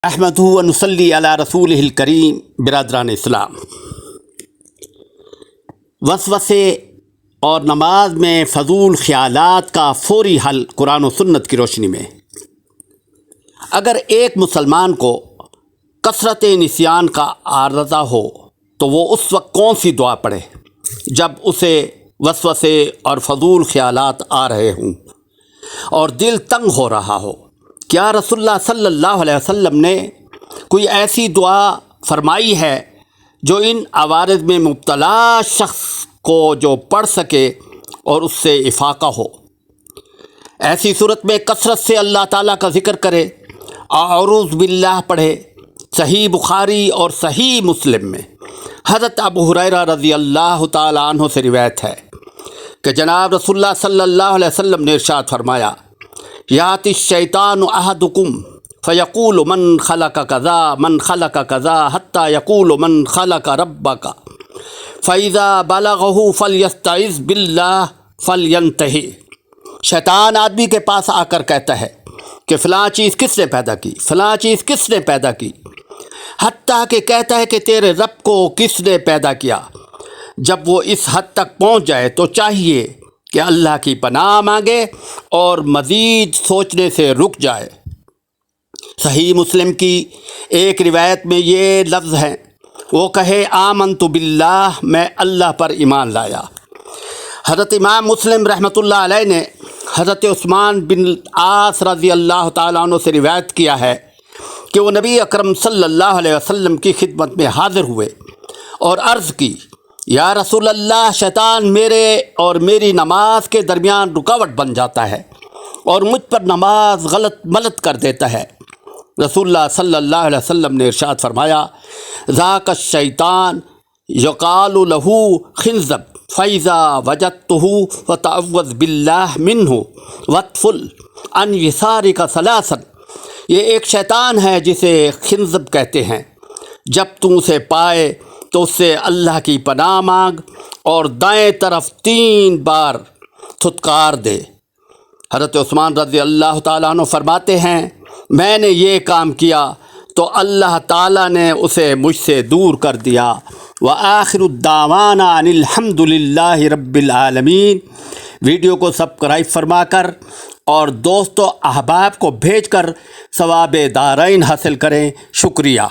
احمدہ و نصلی علی رسولہ الکریم۔ برادران اسلام، وسوسے اور نماز میں فضول خیالات کا فوری حل قرآن و سنت کی روشنی میں۔ اگر ایک مسلمان کو کثرت نسیان کا عارضہ ہو تو وہ اس وقت کون سی دعا پڑھے جب اسے وسوسے اور فضول خیالات آ رہے ہوں اور دل تنگ ہو رہا ہو؟ کیا رسول اللہ صلی اللہ علیہ وسلم نے کوئی ایسی دعا فرمائی ہے جو ان عوارض میں مبتلا شخص کو جو پڑھ سکے اور اس سے افاقہ ہو؟ ایسی صورت میں کثرت سے اللہ تعالیٰ کا ذکر کرے، اعوذ باللہ پڑھے۔ صحیح بخاری اور صحیح مسلم میں حضرت ابو ہریرہ رضی اللہ تعالیٰ عنہ سے روایت ہے کہ جناب رسول اللہ صلی اللہ علیہ وسلم نے ارشاد فرمایا، یاتی الشیطان احدکم فیقول من خلق کذا من خلق کذا حتی یقول من خلق ربک فاذا بلغہ فلیستعذ باللہ فلینتہی۔ شیطان آدمی کے پاس آ کر کہتا ہے کہ فلاں چیز کس نے پیدا کی، فلاں چیز کس نے پیدا کی، حتیٰ کہ کہتا ہے کہ تیرے رب کو کس نے پیدا کیا۔ جب وہ اس حد تک پہنچ جائے تو چاہیے کہ اللہ کی پناہ مانگے اور مزید سوچنے سے رک جائے۔ صحیح مسلم کی ایک روایت میں یہ لفظ ہیں، وہ کہے آمنت باللہ، میں اللہ پر ایمان لایا۔ حضرت امام مسلم رحمۃ اللہ علیہ نے حضرت عثمان بن عاص رضی اللہ تعالیٰ عنہ سے روایت کیا ہے کہ وہ نبی اکرم صلی اللہ علیہ وسلم کی خدمت میں حاضر ہوئے اور عرض کی، یا رسول اللہ، شیطان میرے اور میری نماز کے درمیان رکاوٹ بن جاتا ہے اور مجھ پر نماز غلط ملت کر دیتا ہے۔ رسول اللہ صلی اللہ علیہ وسلم نے ارشاد فرمایا، ذاک الشیطان یقال لہ خنزب فاذا وجدتہ فتعوذ باللہ منہ وادفل عن یسارک ثلاثا۔ یہ ایک شیطان ہے جسے خنزب کہتے ہیں، جب تم اسے پائے تو اس سے اللہ کی پناہ مانگ اور دائیں طرف 3 بار تھتکار دے۔ حضرت عثمان رضی اللہ تعالیٰ عنہ فرماتے ہیں، میں نے یہ کام کیا تو اللہ تعالیٰ نے اسے مجھ سے دور کر دیا۔ وآخر الدعوانا ان الحمد للہ رب العالمین۔ ویڈیو کو سبسکرائب فرما کر اور دوستوں احباب کو بھیج کر ثواب دارین حاصل کریں۔ شکریہ۔